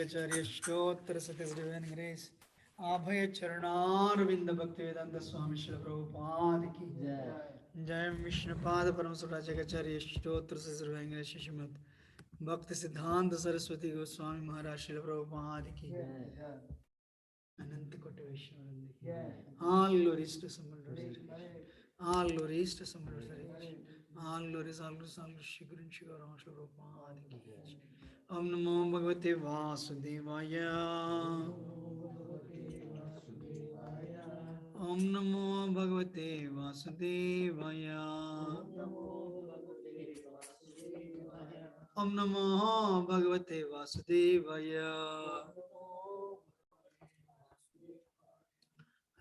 Jagacharya Stotra Satis Divine Grace Abhaya Charnar Bhakti Vedanta Swami Shri Prabhupada Ki Jai Vishnupada Paramasura Jagacharya Stotra Satis Divine Grace Shrimad Bhakti Siddhanta Saraswati Goswami Maharaj Shri Prabhupada Ki Ananta Koti Vishnu All glories to Samad All glories to Samad All glories, all glories, all glories, Shri Guru Shri Gaura Shri Prabhupada Ki Om Namo Bhagavate Vasudevaya Om Namo Bhagavate Vasudevaya Om Namo Bhagavate Vasudevaya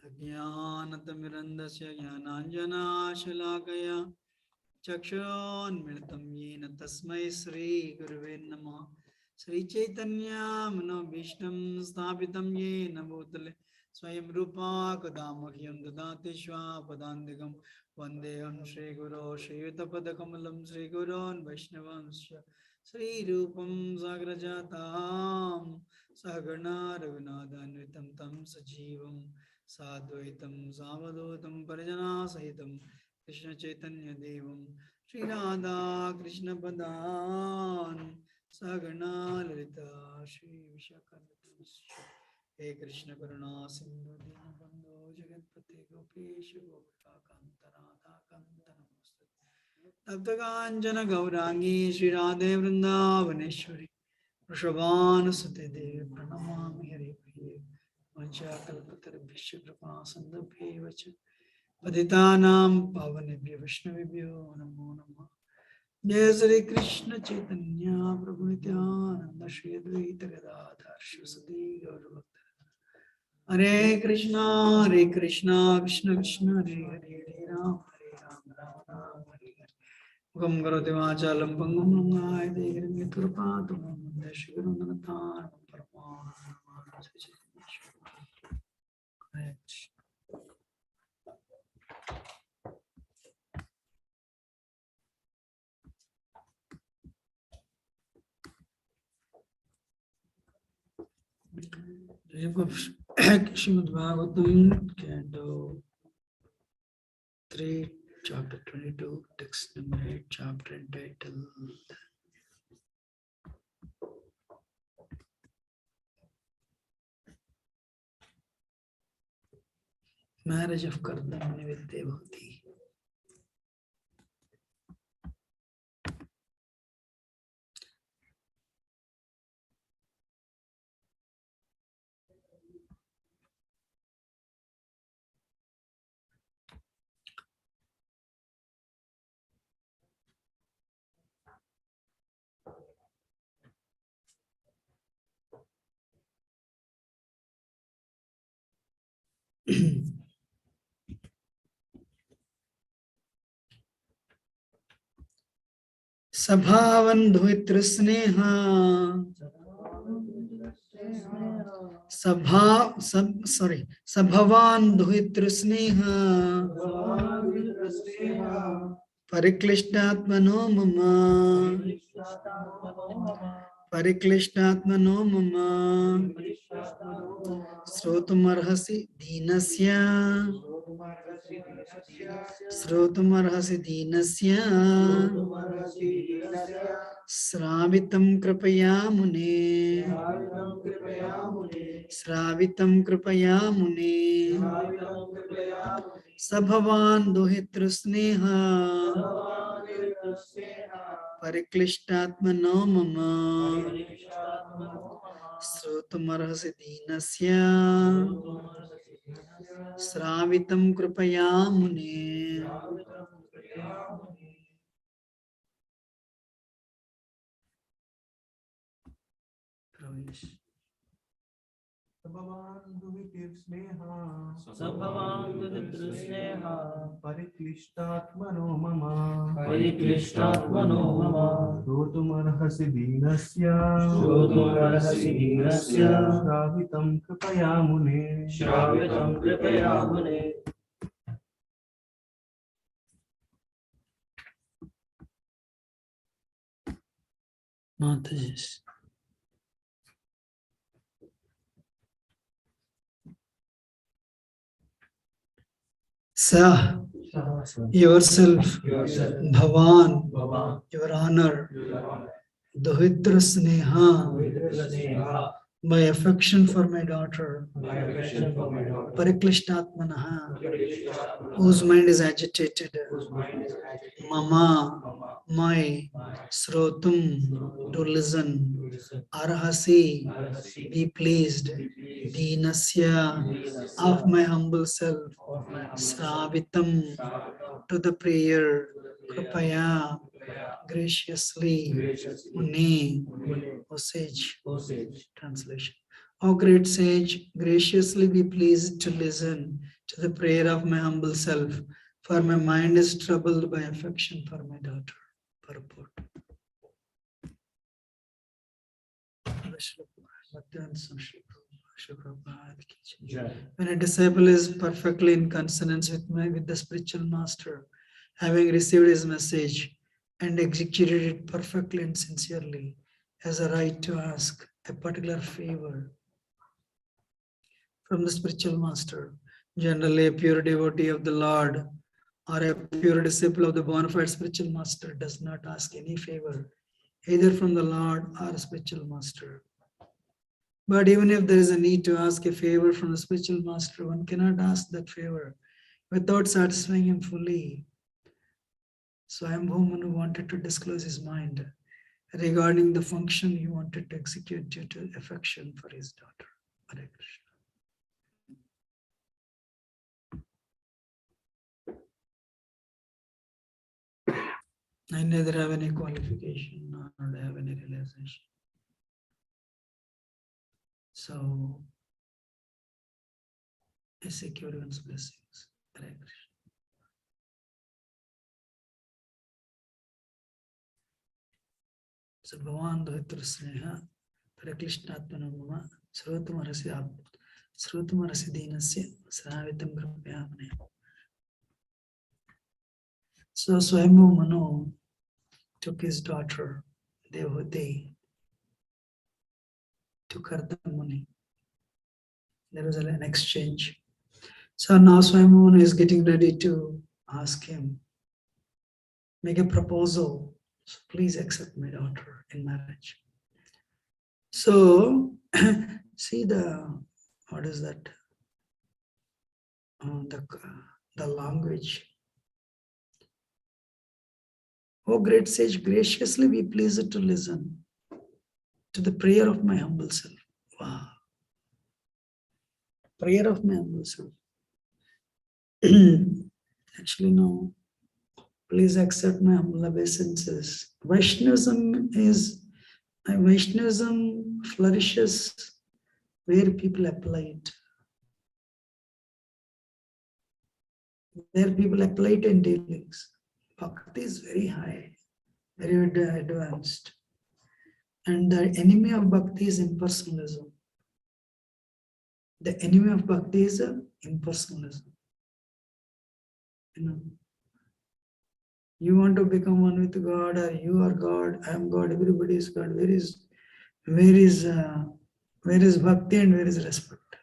Ajnanatammirandasya Jnananjana Shalakaya Chakshurunmilitam yena tasmai Sri Guruve Namah Sri Chaitanya Manobhishtam Sthapitam yena bhutale Swayam Rupa Kadamahyam Dadati Swapadandikam Vandeham Sri Guru Sri Yutapadakamalam Sri Gurun Vaishnavansya Sri Rupam Sagrajatam Sagana Raghunathanvitam Tam Sajivam Sadvaitam Savadotam Parajana Sahitam Krishna Chaitanya Devam Sri Radha Krishna Padan Sagana Lalita Sri Vishakanatam He Krishna Karuna Sindhu Dinabandhu Jagatpate Gopesh Gopika Kantarada Kantanamusta Taptakanjana Gaurangi Sri Radhe Vrindavaneshwari Vrishabhanu Sute Devi Pranamami Hari Priye Vanchakalpatarabhishya Kripa Sandabhyevacha Patitanam Pavanebhyo Vishnavibhyo Namo Namah Jai Sri Krishna Chaitanya Prabhu Nityananda Shri Advaita Gadadhar Shivasati Gaurabhakta Hare Krishna Krishna Krishna Hare Hare Hare Ram Ram Ram Hare Hare Gam Karoti Vachalam Pangam Langayate Girim Yaturpatum Shri Guru Nanathar Paramahansa Hare Krishna. Srimad Bhagavatam, Canto 3, Chapter 22, Text number 8, Chapter entitled Marriage of Kardamani with Devati. Sabhavan Dhuitra Sneha Sabhavan Dhuitra Sneha Pariklishtatmano Mama Pariklishtatmano Mama Srotumarhasi Dinasya Srotumarhasi Dinasya Sravitam Kripaya Mune Sravitam Kripaya Mune Sabhavan Duhitra Sneha Pariklishtatmano Mama Srutumarhasi dinasya Sravitam kripaya mune. परिक्लिष्टात्मनो मम श्रोतुमर्हसि दीनस्य श्रावितं कृपया मुने Mataji's. Sah, yourself, Bhavan, your honor, Dohitra Sneha, my affection for my daughter, Pariklishtatmanaha, whose mind is agitated, Mama, my, Srotum, to listen, Arhasi, be pleased, Dinasya, of my humble self, Sravitam, to the prayer, Kripaya, graciously, Muni, O sage. Translation. O great sage, graciously be pleased to listen to the prayer of my humble self, for my mind is troubled by affection for my daughter. Purport. When a disciple is perfectly in consonance with the spiritual master, having received his message and executed it perfectly and sincerely, has a right to ask a particular favor from the spiritual master. Generally, a pure devotee of the Lord or a pure disciple of the bona fide spiritual master does not ask any favor, either from the Lord or spiritual master. But even if there is a need to ask a favor from the spiritual master, one cannot ask that favor without satisfying him fully. So Swayambhu wanted to disclose his mind regarding the function he wanted to execute due to affection for his daughter. Hare Krishna. I neither have any qualification nor have any realization. So I seek everyone's blessings. Hare Krishna. So Bhavan Dhavitra Sneha Paraklishnatmana Mama Srutumarasi Dinasya Sravitam Kripyamane. So Swayambhu Manu took his daughter Devhuti to Kardamuni. There was an exchange. So now Swayambhu Manu is getting ready to ask him, make a proposal. So please accept my daughter in marriage. So see what is that? The language. O great sage, graciously be pleased to listen to the prayer of my humble self. Wow. Prayer of my humble self. Actually, no. Please accept my humble obeisances. Vaishnavism flourishes where people apply it. Where people apply it in dealings. Bhakti is very high, very advanced. And the enemy of bhakti is impersonalism. The enemy of bhakti is impersonalism. You want to become one with God, or you are God, I am God, everybody is God. Where is bhakti and where is respect?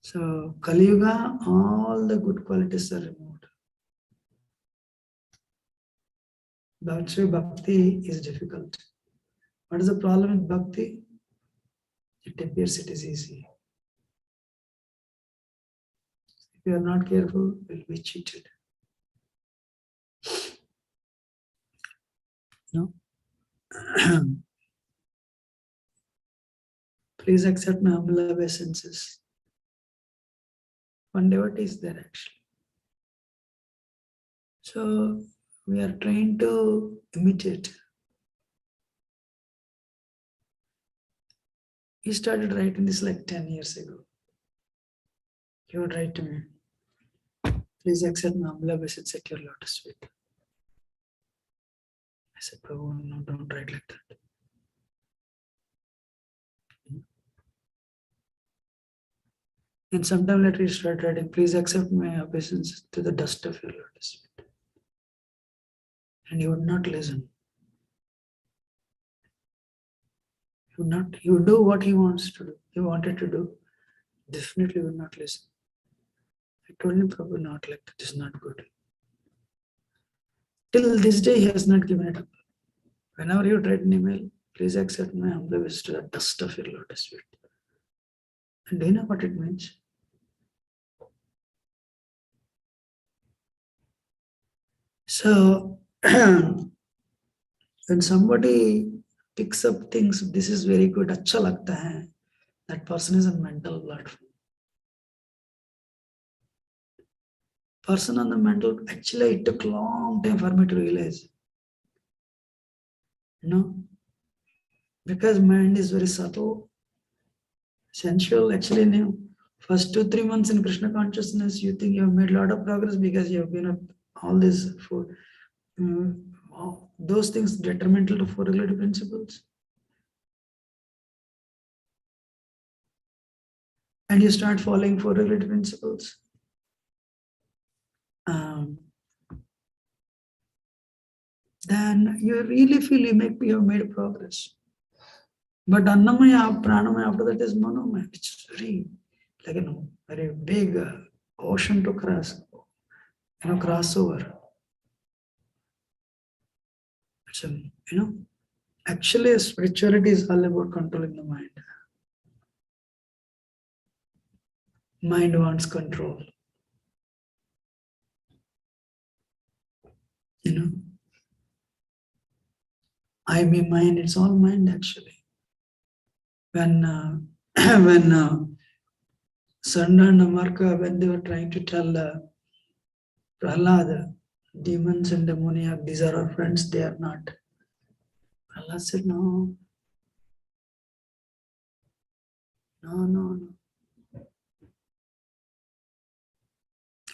So Kali Yuga, all the good qualities are removed. That's why bhakti is difficult. What is the problem with bhakti? It appears it is easy. If you are not careful, you will be cheated. No? Please accept my humble obeisances. One devotee is there actually. So we are trying to imitate. He started writing this like 10 years ago. He would write to me, please accept my humble obeisance at your lotus feet. I said, Prabhu, no, don't write like that. And sometime later he started writing, please accept my obeisance to the dust of your lotus feet. And he would not listen. He would do what he wants to do. He wanted to do. Definitely would not listen. I told him, Prabhu, not like that. This is not good. Till this day, he has not given it up. Whenever you write an email, please accept my humble obeisance to the dust of your lotus feet. And do you know what it means? So, when somebody picks up things, this is very good, acha lagta hai, that person is a mental platform. Person on the mental, actually it took long time for me to realize. Because mind is very subtle, sensual. Actually, no. First 2-3 months in Krishna consciousness, you think you have made a lot of progress because you have been up all this for those things detrimental to four regulative principles. And you start following four regulative principles. Then you really feel you have made progress. But Annamaya, Pranamaya, after that is Manomaya. It's very, very big ocean to cross, cross over. So, actually spirituality is all about controlling the mind. Mind wants control. I be mind, it's all mind actually. When Sanda and Amarka, when they were trying to tell Prahlad, demons and demoniac, these are our friends, they are not. Prahlad said, no. You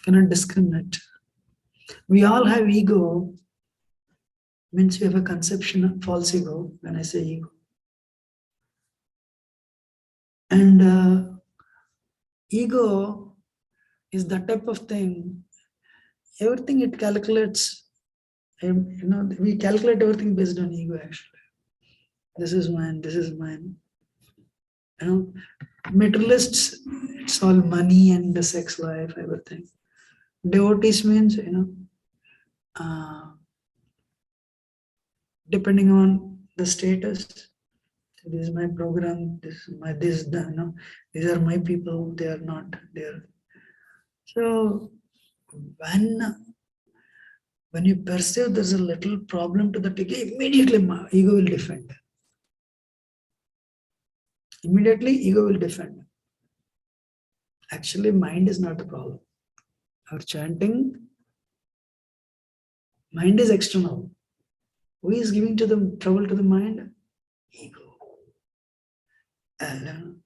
cannot discriminate. We all have ego, means we have a conception of false ego, when I say ego. And ego is that type of thing, everything it calculates, we calculate everything based on ego actually. This is mine, this is mine. Materialists, it's all money and the sex life, everything. Devotees means, depending on the status, this is my program, these are my people, they are not there. So when you perceive there's a little problem to the ego, immediately ego will defend. Immediately ego will defend. Actually, mind is not the problem. Our chanting, mind is external. Who is giving trouble to the mind? Ego. And,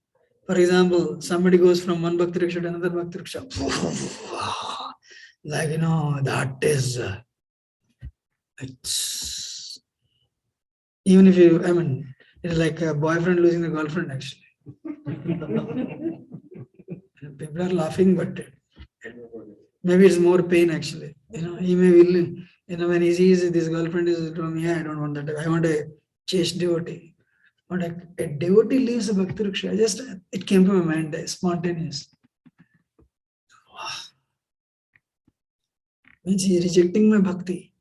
for example, somebody goes from one bhakti riksha to another bhakti riksha. That is, it's, even if it's like a boyfriend losing a girlfriend actually. People are laughing, but maybe it's more pain actually. He may will, when he sees this girlfriend is doing, yeah, I don't want that. I want a chaste devotee. But a devotee leaves a bhakti riksha. It came to my mind, spontaneous. Wow. Means he is rejecting my bhakti.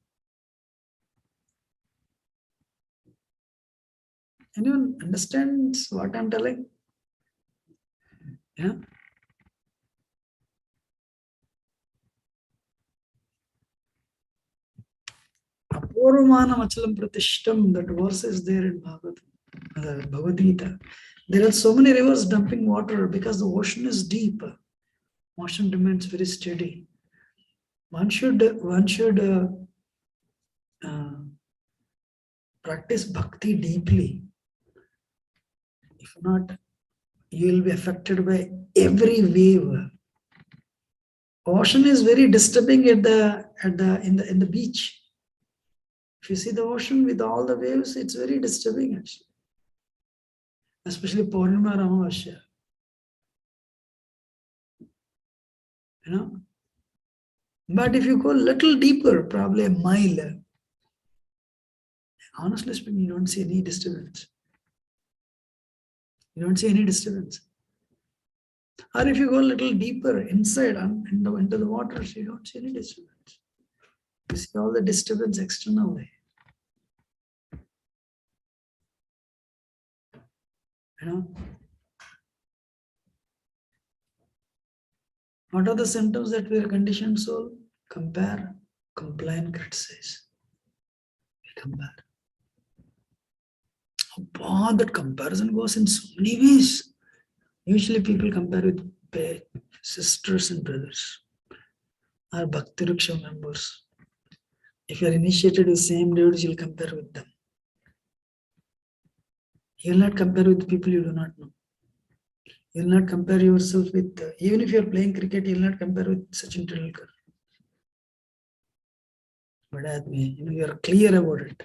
Anyone understands what I'm telling? Yeah. Apurvamana machalam pratishtam, that verse is there in Bhagavatam. Bhagavad Gita. There are so many rivers dumping water because the ocean is deep. Ocean remains very steady. One should practice bhakti deeply. If not, you will be affected by every wave. Ocean is very disturbing in the beach. If you see the ocean with all the waves, it's very disturbing actually. Especially Purnima Ramavasya. You know? But if you go a little deeper, probably a mile, honestly speaking, you don't see any disturbance. You don't see any disturbance. Or if you go a little deeper inside into the waters, you don't see any disturbance. You see all the disturbance externally. You know? What are the symptoms that we are conditioned soul? Compare, complain, criticize. We compare. Oh, that comparison goes in so many ways. Usually people compare with sisters and brothers or Bhakti Riksha members. If you are initiated with same devotees, you'll compare with them. You'll not compare with people you do not know. You'll not compare yourself with, even if you're playing cricket, you'll not compare with Sachin Tendulkar. But you're clear about it.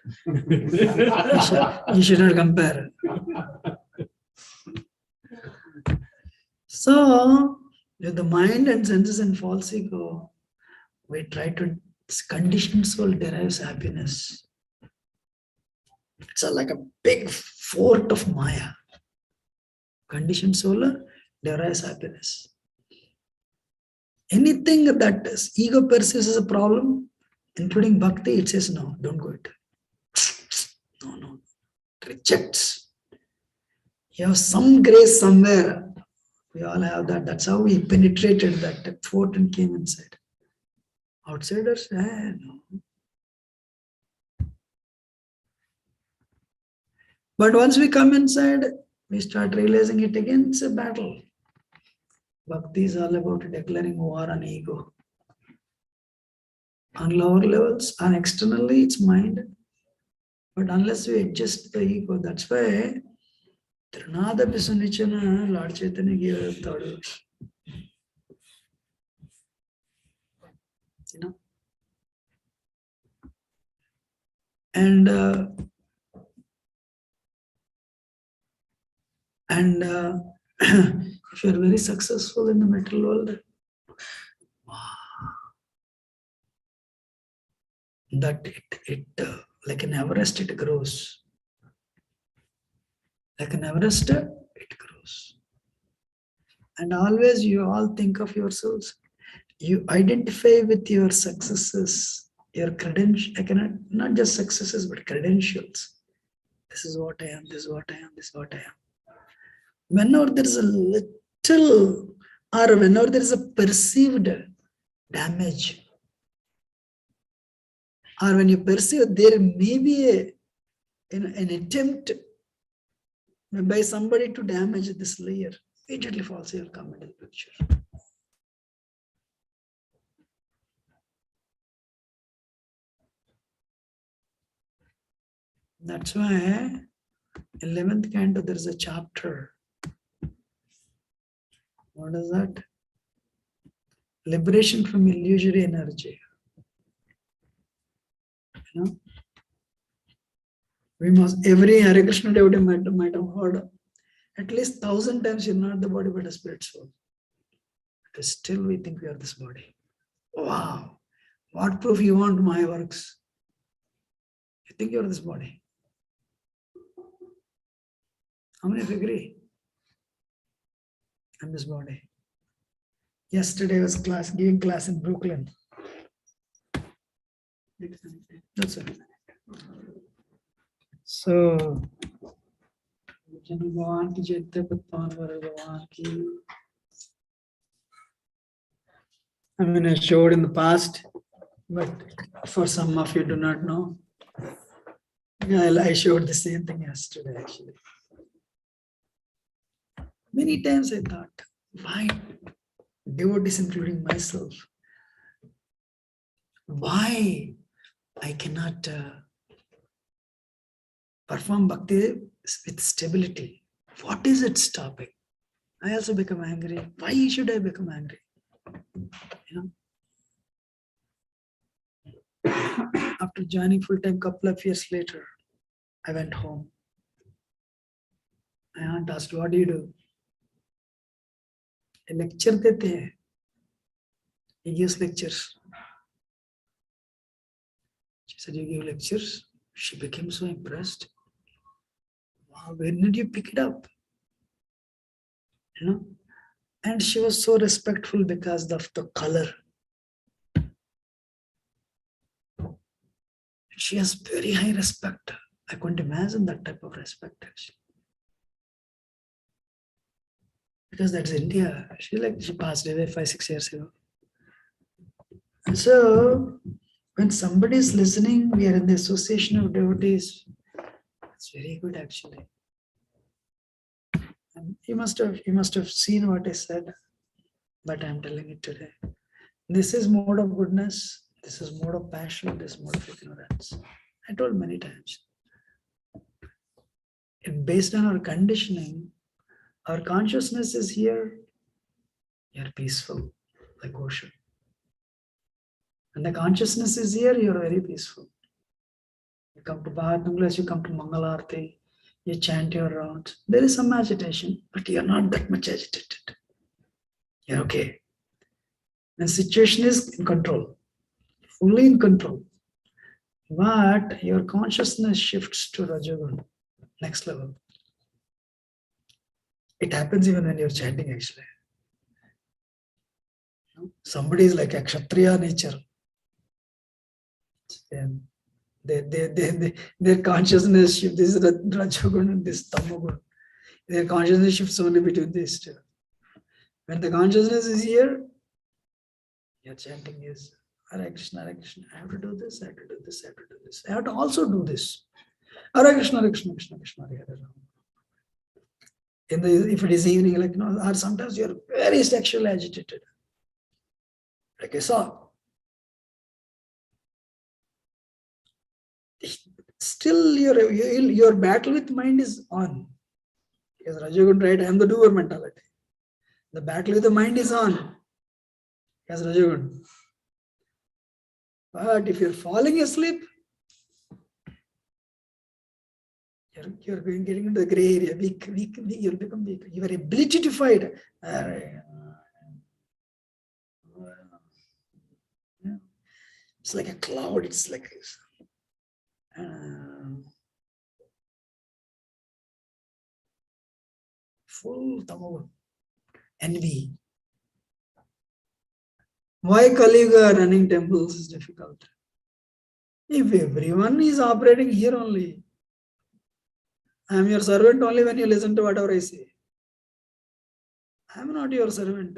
You should not compare. So, with the mind and senses and false ego, we try to, conditioned soul derives happiness. It's like a big fort of Maya. Conditioned soul derives happiness. Anything that ego perceives as a problem, including bhakti, it says no, don't go it. No. It rejects. You have some grace somewhere. We all have that. That's how we penetrated that fort and came inside. Outsiders, no. But once we come inside, we start realizing it again, it's a battle. Bhakti is all about declaring war on ego. On lower levels, and externally, it's mind. But unless we adjust the ego, that's why Trinada Pisunichana, Lord Chaitanya gave a third. You know? And if you're very successful in the material world, that it like an Everest, it grows. Like an Everest, it grows. And always you all think of yourselves. You identify with your successes, your credentials, not just successes, but credentials. This is what I am, this is what I am, this is what I am. Whenever there is a little, or whenever there is a perceived damage, or when you perceive there may be an attempt by somebody to damage this layer, immediately false will come into the picture. That's why 11th canto there is a chapter. What is that? Liberation from illusory energy. You know? We must, every Hare Krishna devotee might have heard at least 1,000 times, you're not the body but a spirit soul. But still we think we are this body. Wow. What proof you want my works? You think you're this body. How many of you agree? I'm this body. Yesterday was giving class in Brooklyn. That's it. So, I mean, I showed in the past, but for some of you do not know. I showed the same thing yesterday, actually. Many times I thought, why devotees, including myself, why I cannot perform bhakti with stability? What is it stopping? I also become angry. Why should I become angry? You know, after joining full-time, couple of years later, I went home. My aunt asked, what do you do? A lecture dete hai. He gives lectures. She said, you give lectures? She became so impressed. Wow, when did you pick it up? You know, and she was so respectful because of the color. She has very high respect. I couldn't imagine that type of respect, actually. Because that's India. She passed away 5-6 years ago. And so when somebody is listening, we are in the association of devotees. It's very good, actually. And you must have seen what I said, but I'm telling it today. This is mode of goodness. This is mode of passion. This is mode of ignorance. I told many times. And based on our conditioning, our consciousness is here. You're peaceful, like ocean. And the consciousness is here. You're very peaceful. You come to Bhagavatam, you come to Mangalarti, you chant your rounds. There is some agitation, but you're not that much agitated. You're okay. And situation is in control, fully in control. But your consciousness shifts to Rajagun, next level. It happens even when you're chanting, actually. Somebody is like a Kshatriya nature. And their consciousness shifts. This is Rajagun and this Tamagun. Their consciousness shifts only between these two. When the consciousness is here, your chanting is Hare Krishna, Hare Krishna. I have to do this, I have to do this, I have to do this. I have to also do this. Hare Krishna, Hare Krishna, Krishna Krishna, Hare Hare. If it is evening, like, or sometimes you're very sexually agitated. Like I saw. Still your battle with mind is on. Because Rajagun, right? I am the doer mentality. The battle with the mind is on. Yes, Rajagun. But if you're falling asleep, you're getting into the gray area. Weak, you'll become weak. Your ability to fight. It's like a cloud. It's like full tamagun. Envy. Why Kali Yuga running temples is difficult? If everyone is operating here only, I am your servant only when you listen to whatever I say. I am not your servant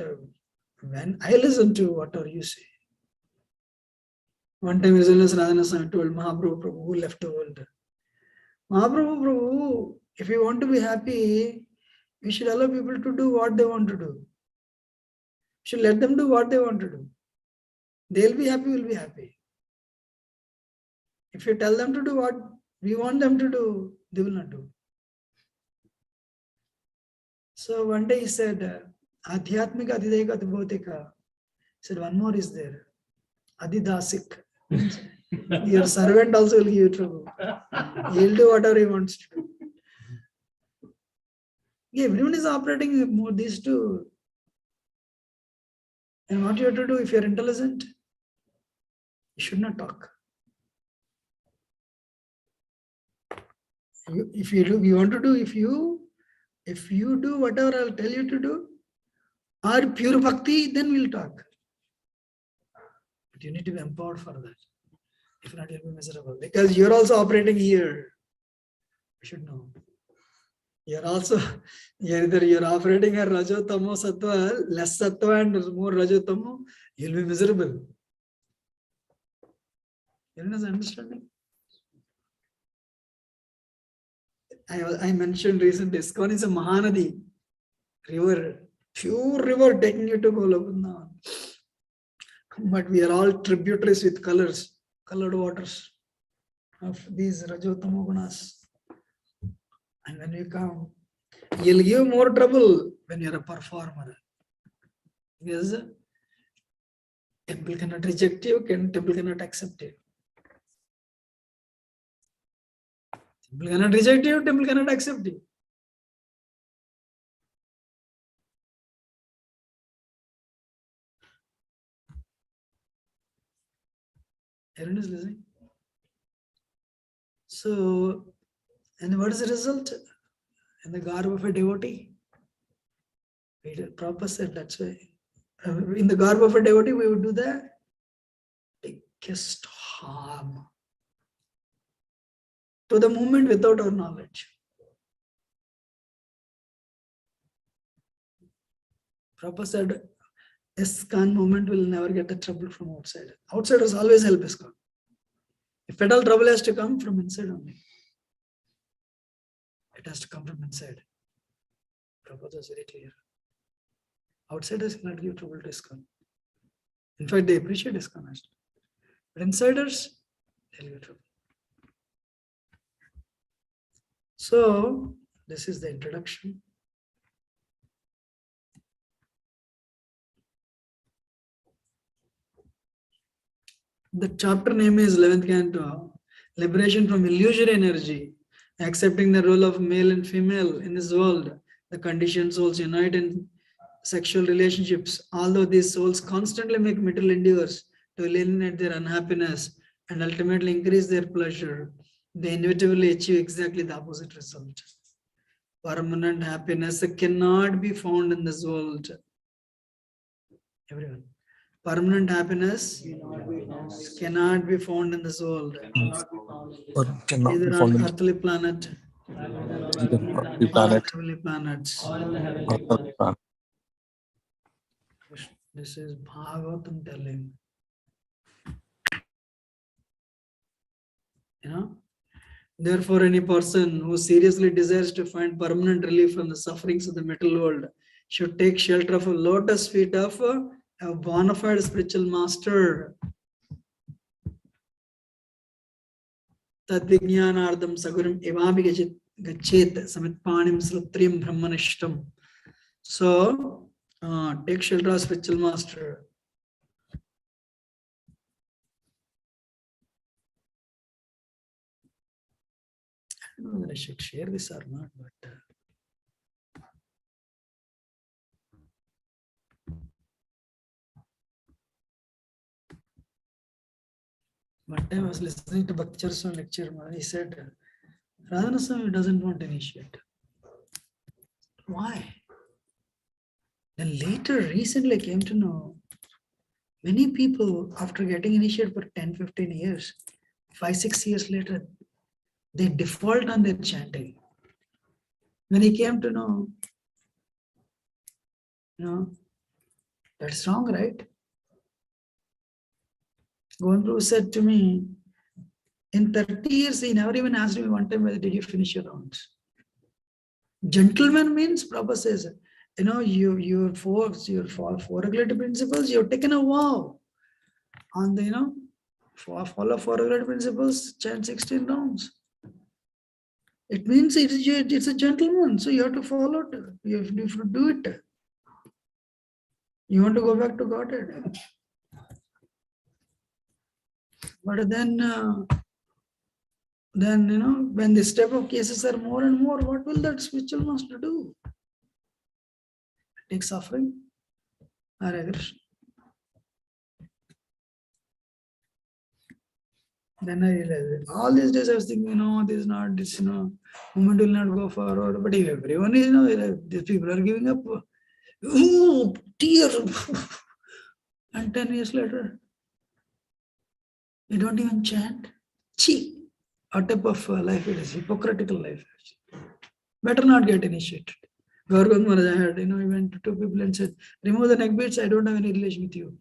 when I listen to whatever you say. One time His Holiness Radhana Swami told Mahaprabhu Prabhu, who left the world, Mahaprabhu Prabhu, if you want to be happy, you should allow people to do what they want to do. You should let them do what they want to do. They'll be happy, we'll be happy. If you tell them to do what we want them to do, they will not do. So one day he said, Adhyatmika Adidaikat Bhotika. He said, one more is there. Adidasik. Your servant also will give you trouble. He'll do whatever he wants to do. Yeah, everyone is operating more these two. And what you have to do if you're intelligent, you should not talk. If you want to do, if you do whatever I'll tell you to do, or pure bhakti, then we'll talk. But you need to be empowered for that. If not, you'll be miserable. Because you're also operating here. You should know. You're operating at Rajo Tamo Sattva, less Sattva and more Rajo Tamo, you'll be miserable. Everyone is understanding? I mentioned recently, ISKCON is a Mahanadi river, pure river taking you to Golokunda. But we are all tributaries with colored waters of these Rajotama Gunas. And when you come, you'll give more trouble when you're a performer. Because temple cannot reject you, temple cannot accept you. Temple cannot reject you, temple cannot accept you. Everyone is listening. So, and what is the result? In the garb of a devotee. Prabhupada said that's why. In the garb of a devotee, we would do the biggest harm to the movement without our knowledge. Prabhupada said, ISKCON movement will never get the trouble from outside. Outsiders always help ISKCON. If at all trouble has to come from inside only. It has to come from inside. Prabhupada was very clear. Outsiders cannot give trouble to ISKCON. In fact, they appreciate ISKCON. But insiders, they'll give trouble. So, this is the introduction. The chapter name is 11th Canto, Liberation from Illusory Energy, accepting the role of male and female in this world. The conditioned souls unite in sexual relationships, although these souls constantly make material endeavors to eliminate their unhappiness and ultimately increase their pleasure. They inevitably achieve exactly the opposite result. Permanent happiness cannot be found in this world. Everyone. Permanent happiness cannot be found in this world. Or cannot Either be on found in earthly planet either earthly or planet heavenly planets. or earthly planet. This is Bhagavatam telling. Therefore, any person who seriously desires to find permanent relief from the sufferings of the material world should take shelter of a lotus feet of a bona fide spiritual master. Tadvijnanardam saguram evami gachet samitpanim srutriam brahmanishtam. So, take shelter of spiritual master. I don't know whether I should share this or not, but one time I was listening to Bhakti Charisma lecture, he said, Radhana Swami doesn't want to initiate. Why? Then later, recently I came to know, many people after getting initiated for 10, 15 years, 5, 6 years later, they default on their chanting. When he came to know, that's wrong, right? Gondru said to me, in 30 years, he never even asked me one time whether did you finish your rounds. Gentleman means, Prabhupada says, your four regulative principles, you've taken a vow on the, follow 4 regulative principles, chant 16 rounds. It means it's a gentleman, so you have to follow it. You have to do it. You want to go back to Godhead. But then, when this type of cases are more and more, what will that spiritual master do? Take suffering? Hare Krishna. Then I realized all these days I was thinking, this is not, movement will not go forward. But if everyone is, these people are giving up. Oh, dear. And 10 years later, they don't even chant. Chi. What type of life it is? Hypocritical life. Better not get initiated. Gaurgand Maharaj had, he went to 2 people and said, remove the neck beads, I don't have any relation with you.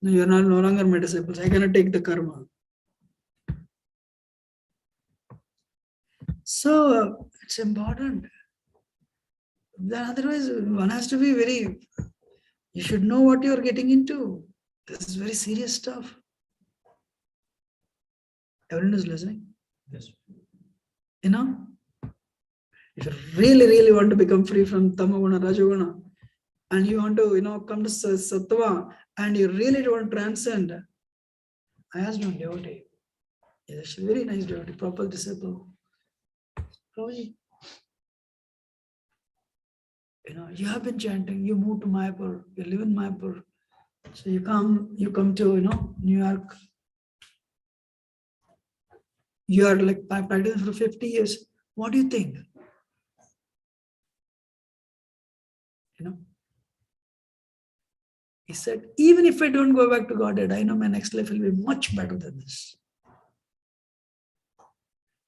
No, you are no longer my disciples. I cannot take the karma. So it's important. Otherwise, one has to be you should know what you're getting into. This is very serious stuff. Everyone is listening? Yes. You know, if you really want to become free from tamaguna, rajaguna, and you want to, come to sattva, and you really want to transcend, I asked one devotee. He's a very nice devotee, proper disciple. Prabhuji, you have been chanting, you moved to Mayapur, you live in Mayapur. So you come to, New York. You are like practicing for 50 years. What do you think? He said, even if I don't go back to Godhead, I know my next life will be much better than this.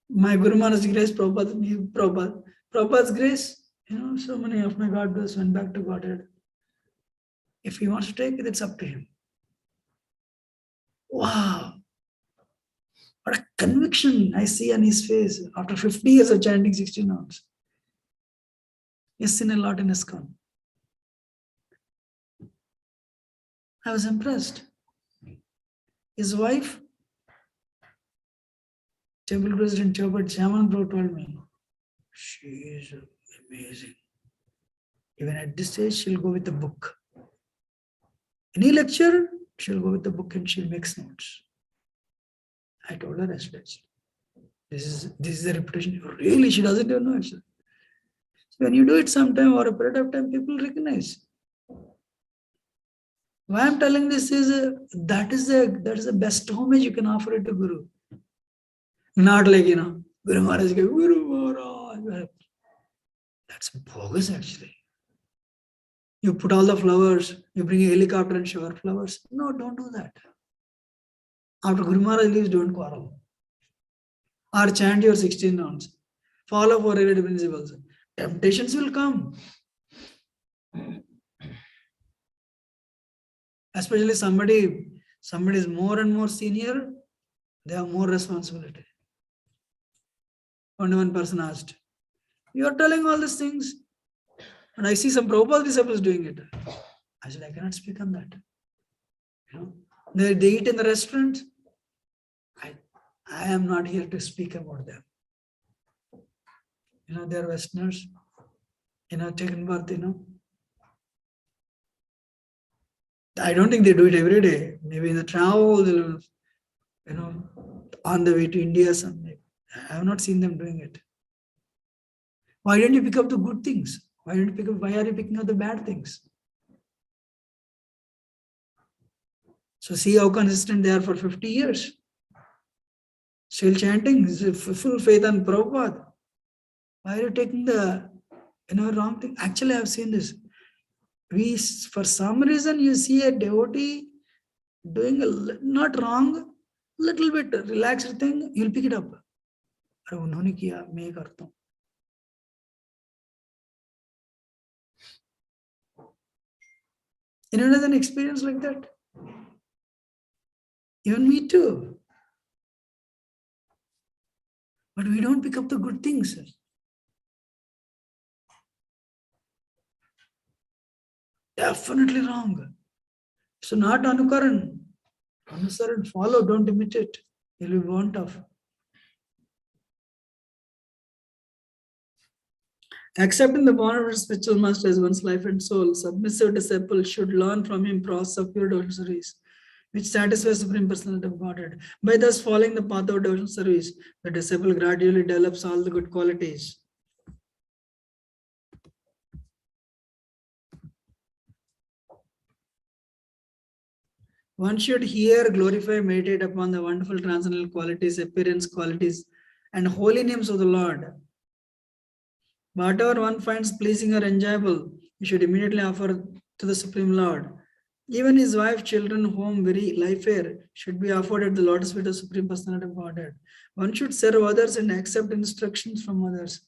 My Guru Maharaj's grace, Prabhupada's grace, so many of my God brothers went back to Godhead. If he wants to take it, it's up to him. Wow. What a conviction I see on his face after 50 years of chanting 16 hours. He's seen a lot in ISKCON. I was impressed. His wife, Temple President Chaman Bro told me, she is amazing. Even at this stage, she'll go with the book. Any lecture, she'll go with the book and she'll make notes. I told her as such. This is the reputation. Really, she doesn't even know actually. So when you do it sometime or a period of time, people recognize. Why I'm telling this is that is the best homage you can offer it to Guru. Not like Guru Maharaj, Guru Maharaj. That's bogus actually. You put all the flowers, you bring a helicopter and shower flowers. No, don't do that. After Guru Maharaj leaves, don't quarrel. Or chant your 16 rounds. Follow 4 related principles. Temptations will come. Especially somebody is more and more senior, they have more responsibility. Only one person asked, you are telling all these things, and I see some Prabhupada disciples doing it. I said, I cannot speak on that. They eat in the restaurant. I am not here to speak about them. They are Westerners, taken birth, I don't think they do it every day. Maybe in the travel, they'll, on the way to India, someday. I have not seen them doing it. Why don't you pick up the good things? Why are you picking up the bad things? So see how consistent they are for 50 years. Still chanting, full faith on Prabhupada. Why are you taking the wrong thing? Actually, I have seen this. For some reason, you see a devotee doing not wrong, little bit relaxed thing, you'll pick it up. उन्होंने किया, मैं करता हूँ. Anyone has an experience like that? Even me too. But we don't pick up the good things. Definitely wrong. So not anukaran. Anusaran, follow, don't imitate. You'll be burnt off. Accepting the bond of spiritual master as one's life and soul, submissive disciple should learn from him process of pure devotional service, which satisfies Supreme Personality of Godhead. By thus following the path of devotional service, the disciple gradually develops all the good qualities. One should hear, glorify, meditate upon the wonderful transcendental qualities, appearance qualities, and holy names of the Lord. Whatever one finds pleasing or enjoyable, he should immediately offer to the Supreme Lord. Even his wife, children, home, very life air should be offered at the lotus feet of Supreme Personality of Godhead. One should serve others and accept instructions from others.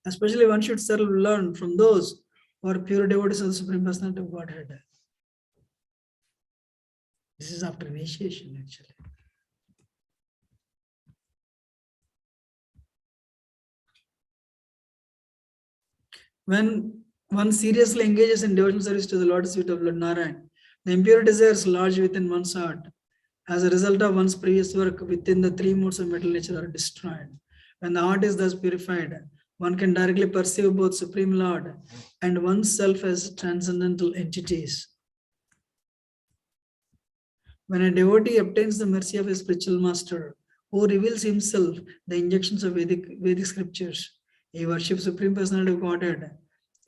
Especially one should learn from those who are pure devotees of the Supreme Personality of Godhead. This is after initiation, actually. When one seriously engages in devotional service to the Lotus feet of Lord Narayan, the impure desires lodged within one's heart as a result of one's previous work within the three modes of mental nature are destroyed. When the heart is thus purified, one can directly perceive both Supreme Lord and oneself as transcendental entities. When a devotee obtains the mercy of a spiritual master who reveals himself the injunctions of Vedic scriptures, he worships Supreme Personality of Godhead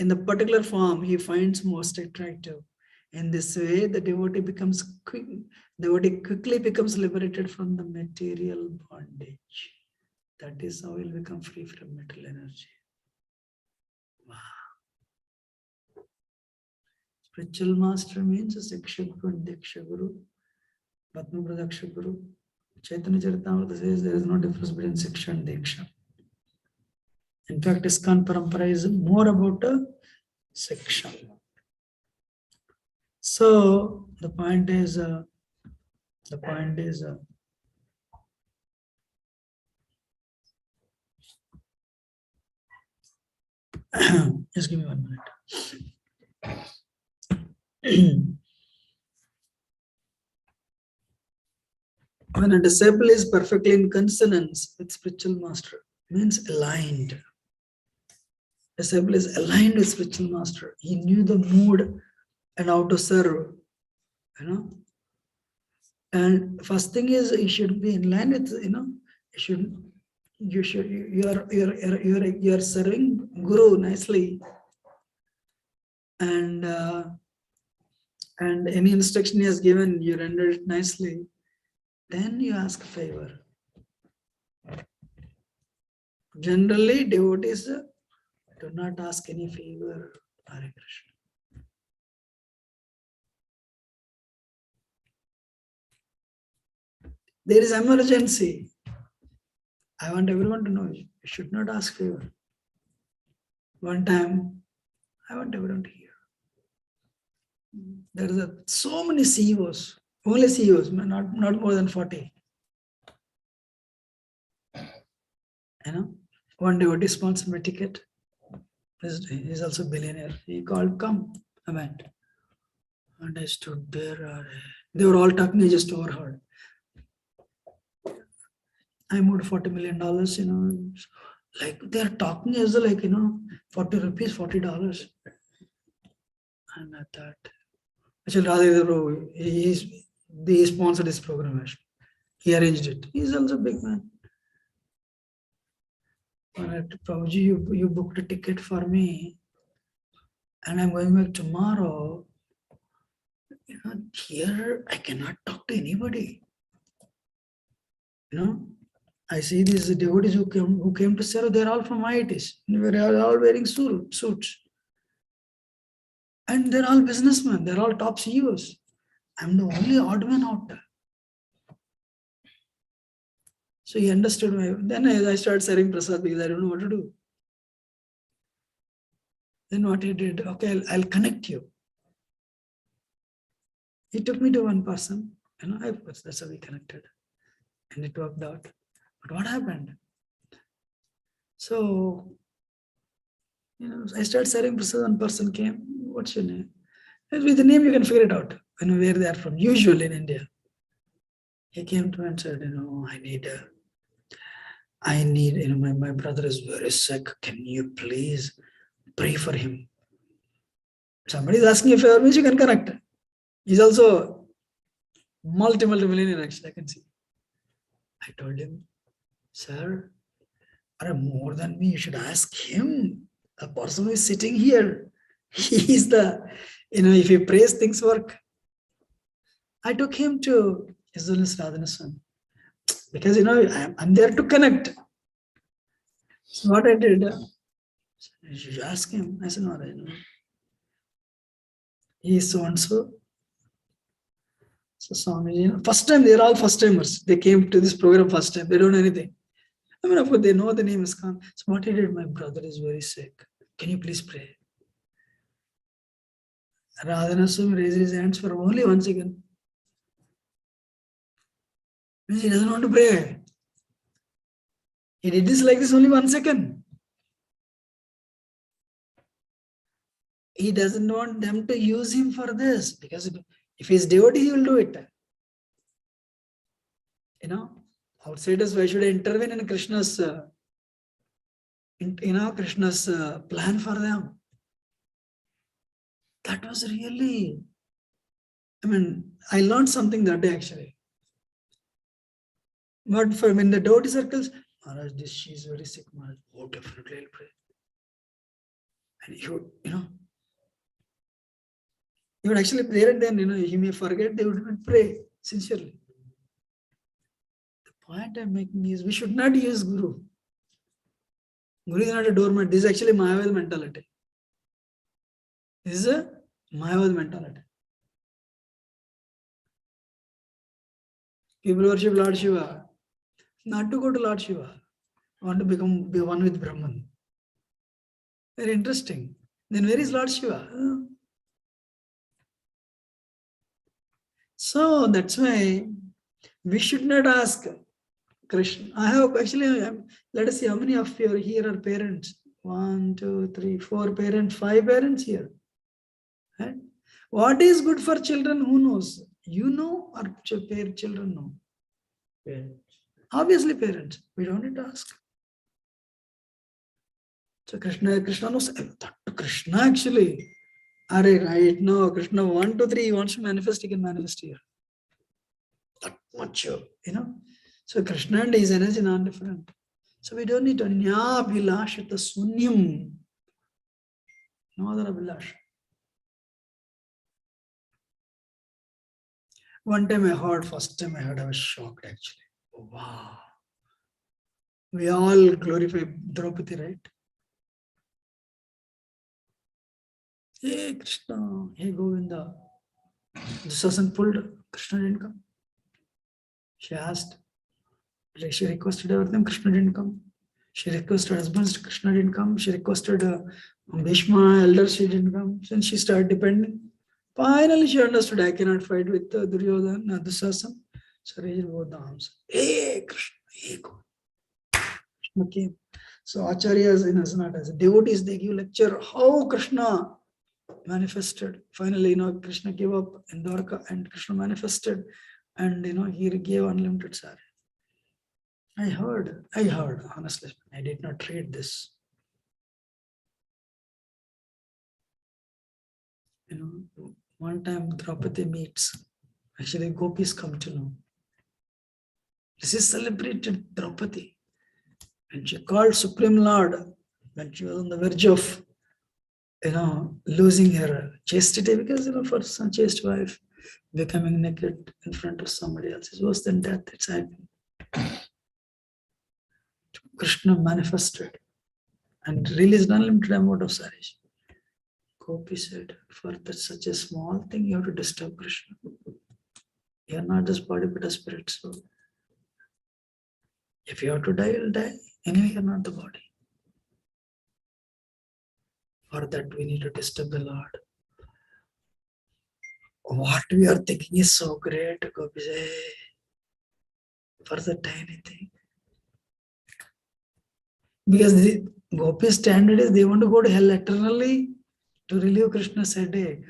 in the particular form he finds most attractive. In this way, the devotee quickly becomes liberated from the material bondage. That is how he'll become free from material energy. Wow. Spiritual master means a Siksha Guru and Diksha Guru, Patma Pradaksha Guru. Chaitanya Charitamrita says there is no difference between Siksha and Diksha. In fact, ISKCON Parampara is more about a Siksha. So the point is, just give me 1 minute. When a disciple is perfectly in consonance with spiritual master, means aligned. Disciple is aligned with spiritual master. He knew the mood and how to serve, And first thing is you should be in line with, you are serving Guru nicely, and any instruction he has given, you render it nicely. Then you ask a favor. Generally, devotees do not ask any favor. Hare Krishna. There is emergency. I want everyone to know you should not ask favor. One time, I want everyone to hear. There is so many CEOs, only CEOs, not more than 40. One devotee sponsored my ticket. He's also a billionaire. He called, come. I went. And I stood there. They were all talking, I just overheard. I moved $40 million, like they're talking as like, 40 rupees, $40. And I thought, actually, Radha, he sponsored this program. Actually. He arranged it. He's also a big man. Prabhuji, you booked a ticket for me, and I'm going back tomorrow. Here I cannot talk to anybody. I see these devotees who came to serve, they're all from IITs. They're all wearing suits. And they're all businessmen. They're all top CEOs. I'm the only odd man out there. So he understood then I started serving prasad because I don't know what to do. Then what he did, okay, I'll connect you. He took me to one person, that's how we connected. And it worked out. But what happened? So, I started serving prasad, one person came, what's your name? With the name you can figure it out, where they are from, usually in India. He came to me and said, I need, my brother is very sick. Can you please pray for him? Somebody is asking if you means you can connect. He's also multi-millionaire, actually, I can see. I told him, sir, more than me, you should ask him. The person who is sitting here, he is the, if he prays, things work. I took him to His Holiness Radhanasan because, I'm there to connect. So what I did, you should ask him. I said, no, he is so-and-so. So Swamiji, first time, they're all first timers. They came to this program first time. They don't know anything. Of course, they know the name is ISKCON. So what he did, my brother is very sick. Can you please pray? Radhanaswami raised his hands for only 1 second. He doesn't want to pray. He did this like this only 1 second. He doesn't want them to use him for this, because if he's devotee, he will do it. Outsiders, why should I intervene in Krishna's, Krishna's plan for them? That was really, I learned something that day actually. But for in the devotee circles, Maharaj, she's very sick, Maharaj. Oh, definitely I'll pray. And he would, he would actually pray, and then, he may forget, they would pray sincerely. The point I'm making is, we should not use Guru. Guru is not a doormat. This is actually Mayavad mentality. This is a Mayavad mentality. People worship Lord Shiva, not to go to Lord Shiva, want to be one with Brahman. Very interesting. Then where is Lord Shiva? So that's why we should not ask Krishna. I have actually, let us see how many of you here are parents. 1, 2, 3, 4 parents, 5 parents here. Right? What is good for children? Who knows? You know, or children know? Parents. Obviously parents. We don't need to ask. So Krishna knows. Krishna actually. Right now, Krishna 1, 2, 3, he wants to manifest, he can manifest here. That much, So Krishna and his energy are not different. So we don't need to nya abhilashata sunyam. No other abhilasha. First time I heard, I was shocked actually. Oh, wow. We all glorify Draupadi, right? Hey Krishna, hey Govinda. Dusasan pulled, Krishna didn't come. She asked, she requested everything, Krishna didn't come. She requested husbands, Krishna didn't come. She requested Bhishma, elders, she didn't come. Then she started depending. Finally, she understood, I cannot fight with Duryodhana, Dusasan. So raised both the arms. Hey Krishna, hey Govinda. Krishna came. So Acharyas, not as devotees, they give lecture how Krishna manifested. Finally, Krishna gave up in Dwarka and Krishna manifested, and he gave unlimited saree. I heard, honestly, I did not read this. One time Draupadi meets, actually gopis come to know. This is celebrated Draupadi. And she called Supreme Lord when she was on the verge of, losing her chastity, because, for some chaste wife, becoming naked in front of somebody else is worse than death. It's happening. Krishna manifested and released unlimited amount of saris. Gopi said, for such a small thing, you have to disturb Krishna. You are not just body, but a spirit soul. If you have to die, you'll die. Anyway, you are not the body. For that, we need to disturb the Lord. What we are thinking is so great, Gopi said, for the tiny thing. Because the Gopi's standard is they want to go to hell eternally to relieve Krishna's headache.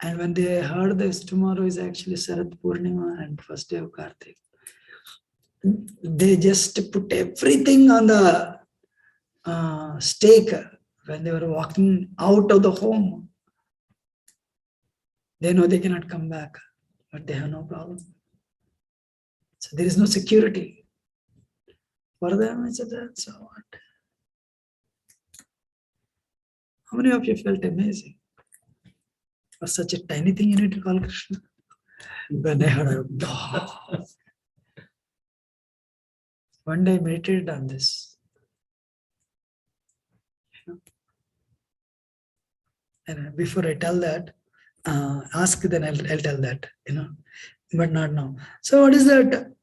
And when they heard this, tomorrow is actually Sarath Purnima and first day of Kartik, they just put everything on the stake when they were walking out of the home. They know they cannot come back, but they have no problem. So there is no security. For them, I said, that's so what? How many of you felt amazing? For such a tiny thing, you need to call Krishna. When I heard, one day I meditated on this. And before I tell that, ask, then I'll tell that, but not now. So what is that?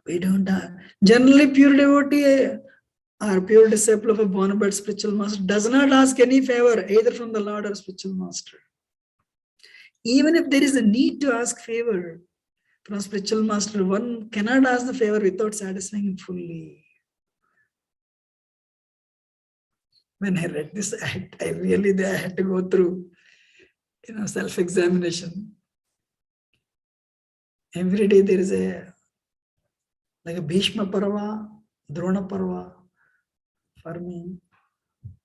We don't have. Generally, pure devotee or pure disciple of a bona fide spiritual master does not ask any favor, either from the Lord or spiritual master. Even if there is a need to ask favor from spiritual master, one cannot ask the favor without satisfying him fully. When I read this act, I had to go through, self-examination. Every day there is like a Bhishma Parva, Drona Parva. For me,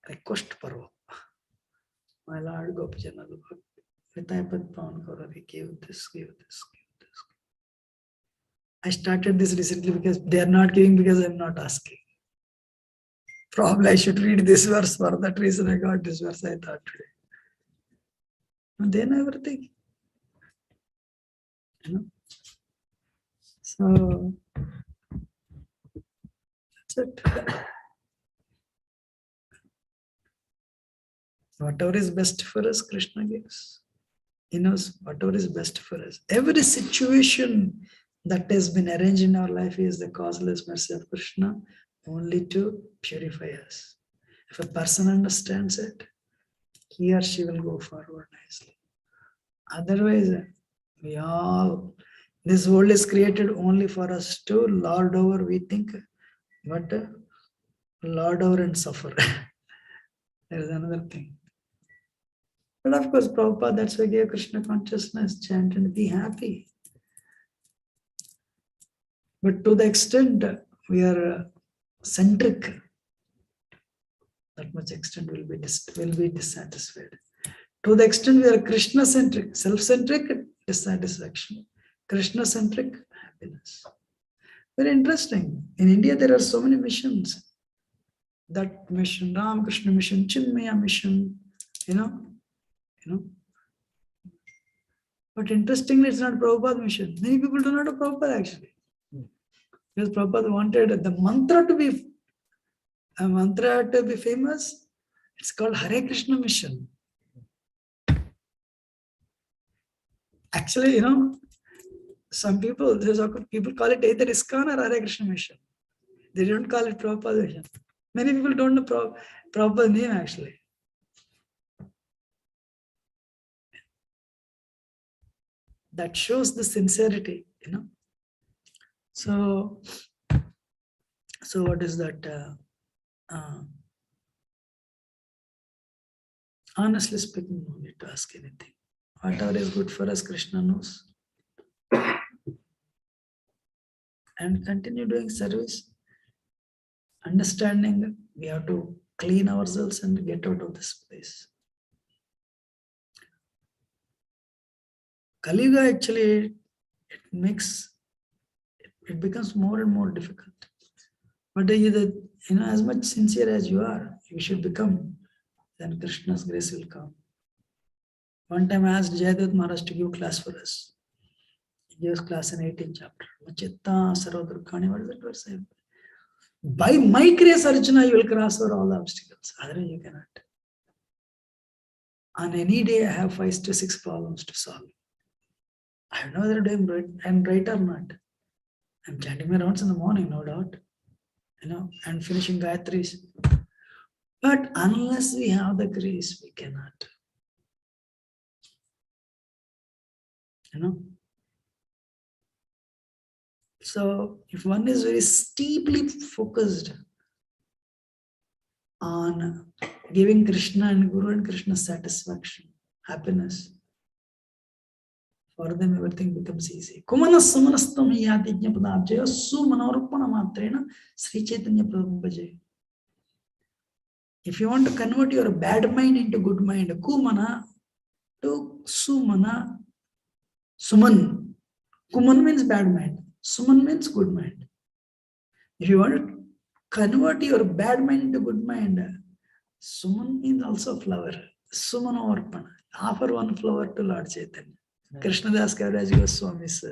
request Parva. My Lord Gopijana, Vitayapad Pawan Kaurari, give this. I started this recently because they are not giving because I am not asking. Probably I should read this verse. For that reason I got this verse, I thought today. And then everything. So that's it. Whatever is best for us, Krishna gives. He knows whatever is best for us. Every situation that has been arranged in our life is the causeless mercy of Krishna, only to purify us. If a person understands it, he or she will go forward nicely. Otherwise, this world is created only for us to lord over, we think, but lord over and suffer. There is another thing. But of course, Prabhupada, that's why gave Krishna consciousness, chant and be happy. But to the extent we are centric, that much extent will be dissatisfied. To the extent we are Krishna-centric, self-centric, dissatisfaction. Krishna-centric, happiness. Very interesting. In India, there are so many missions. That mission, Ramakrishna mission, Chinmaya mission, But interestingly, it's not Prabhupada mission. Many people don't know Prabhupada actually. Because Prabhupada wanted the mantra to be famous. It's called Hare Krishna mission. Actually, some people call it either ISKCON or Hare Krishna mission. They don't call it Prabhupada mission. Many people don't know Prabhupada name actually. That shows the sincerity, So what is that? Honestly speaking, no need to ask anything. Whatever is good for us, Krishna knows. And continue doing service. Understanding we have to clean ourselves and get out of this place. Kali Yuga actually, it becomes more and more difficult. But as much sincere as you are, you should become, then Krishna's grace will come. One time I asked Jayadev Maharaj to give class for us. He gives class in 18th chapter. Machitta Sarvadurkani, what is that verse? By my grace, Arjuna, you will cross over all the obstacles. Otherwise, you cannot. On any day, I have 5 to 6 problems to solve. I have no other day I'm right or not. I'm chanting my rounds in the morning, no doubt. And finishing Gayatris. But unless we have the grace, we cannot. So if one is very steeply focused on giving Krishna and Guru and Krishna satisfaction, happiness, for them everything becomes easy. Kumanas samanastam yadijna padabjaya sumanorpana matrena Sri Chaitanya Prabhu bhaje. If you want to convert your bad mind into good mind, Kumana to Sumana, Suman. Kuman means bad mind. Suman means good mind. If you want to convert your bad mind into good mind, Suman means also flower. Sumana Orpana. Offer one flower to Lord Chaitanya. Krishnadas Kaviraj Goswami's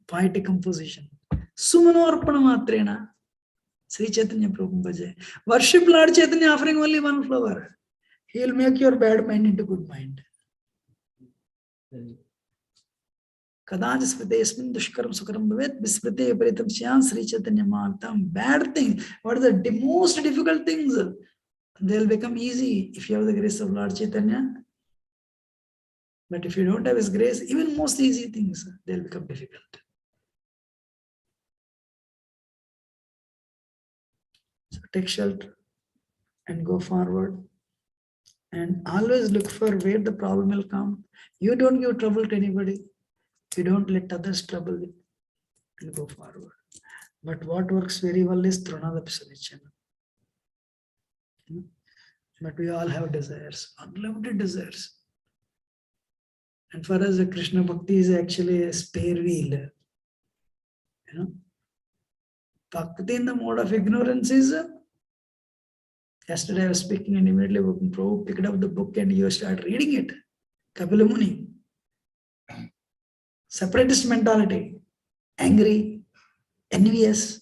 poetic composition. Sumana Orpana Matrena. Sri Chaitanya Prabhu bhaje. Worship Lord Chaitanya offering only one flower. He will make your bad mind into good mind. Kadaj Smritesmin Dushkaram Sukaram Bhavet Visprite Paritam Shyam Sri Chaitanya Mahatam. Bad thing. What are the most difficult things? They'll become easy if you have the grace of Lord Chaitanya. But if you don't have his grace, even most easy things, they'll become difficult. So take shelter, and go forward. And always look for where the problem will come. You don't give trouble to anybody. You don't let others trouble you, and go forward. But what works very well is Tronadapisanichana. But we all have desires, unlimited desires. And for us, the Krishna Bhakti is actually a spare wheel. Bhakti in the mode of ignorance is. Yesterday I was speaking and immediately Prabhu picked up the book and you start reading it. Kapila Muni. Separatist mentality. Angry. Envious.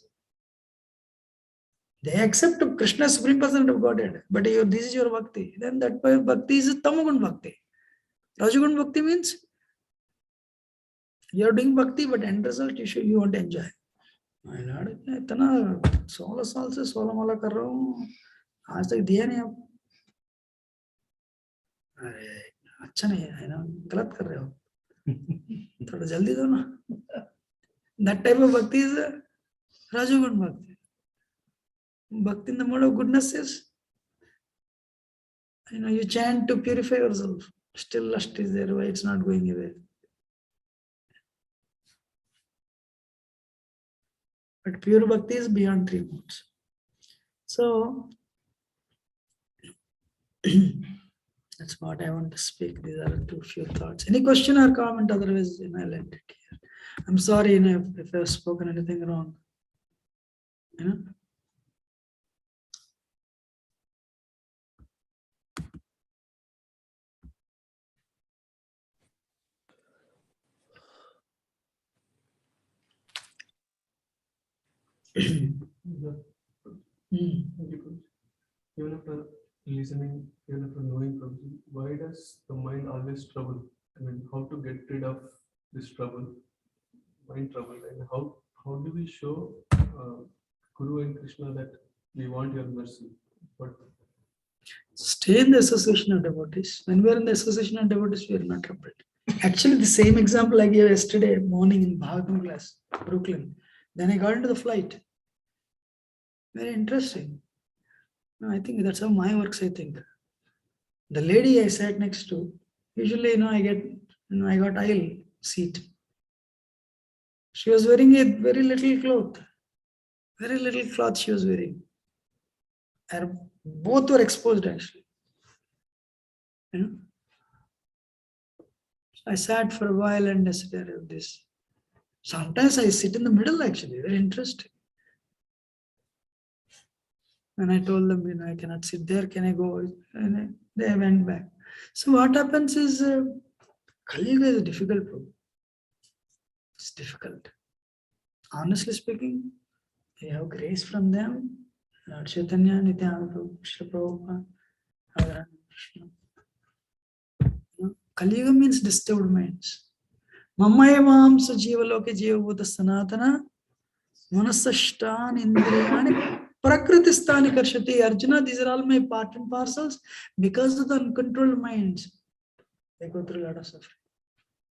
They accept Krishna Supreme Person of Godhead. But this is your Bhakti. Then that Bhakti is Tamagun Bhakti. Rajagun Bhakti means you are doing Bhakti, but end result you want to enjoy. My Lord, इतना 16 साल से 16 माला कर रहा हूँ, आज तक दिया नहीं आप. अरे अच्छा नहीं है ना, गलत कर रहे हो, थोड़ा जल्दी दो ना. That type of bhakti is Rajagun Bhakti. Bhakti in the mode of goodness is, you chant to purify yourself. Still lust is there, why it's not going away? But pure bhakti is beyond 3 modes. So, that's what I want to speak. These are few thoughts. Any question or comment? Otherwise, I'll end it here. I'm sorry if I've spoken anything wrong. Even after listening, even after knowing something, why does the mind always trouble? I mean, how to get rid of this trouble, mind trouble, and how do we show Guru and Krishna that we want your mercy? But stay in the association of devotees. When we are in the association of devotees, we are not troubled. Actually, the same example I gave yesterday morning in Bhagavatam class, Brooklyn. Then I got into the flight. Very interesting. I think that's how my works, I think. The lady I sat next to, usually, I got aisle seat. She was wearing a very little cloth. Very little cloth she was wearing. And both were exposed actually. I sat for a while and I said, this. Sometimes I sit in the middle actually, very interesting. And I told them, I cannot sit there, can I go? And they went back. So what happens is, Kali Yuga is a difficult problem. It's difficult. Honestly speaking, we have grace from them. Lord Chaitanya, Nityananda Prabhu, Srila Prabhupada, Radharani Krishna. Kali Yuga means disturbed minds. Mammayamam sa jivaloke jivabhuta sanatana manasashtan indriyani prakritistani karshati. Arjuna, these are all my part and parcels. Because of the uncontrolled minds, they go through a lot of suffering.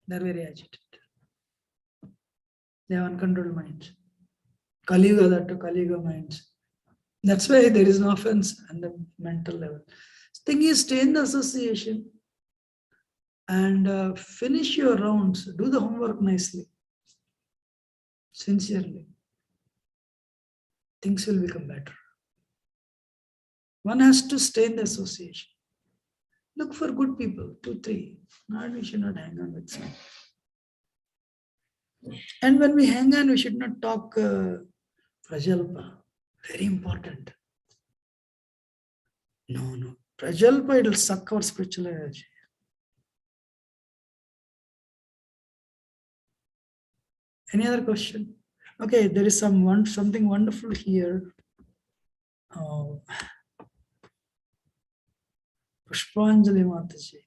They're very agitated. They have uncontrolled minds. Kali Yuga, that to Kali Yuga minds. That's why there is no offense on the mental level. The thing is, stay in the association and finish your rounds. Do the homework nicely, sincerely. Things will become better. One has to stay in the association. Look for good people, 2, 3. We should not hang on with some. And when we hang on, we should not talk prajalpa. Very important. No. Prajalpa, it will suck our spiritual energy. Any other question? Okay, there is something wonderful here. Pushpanjali Mataji.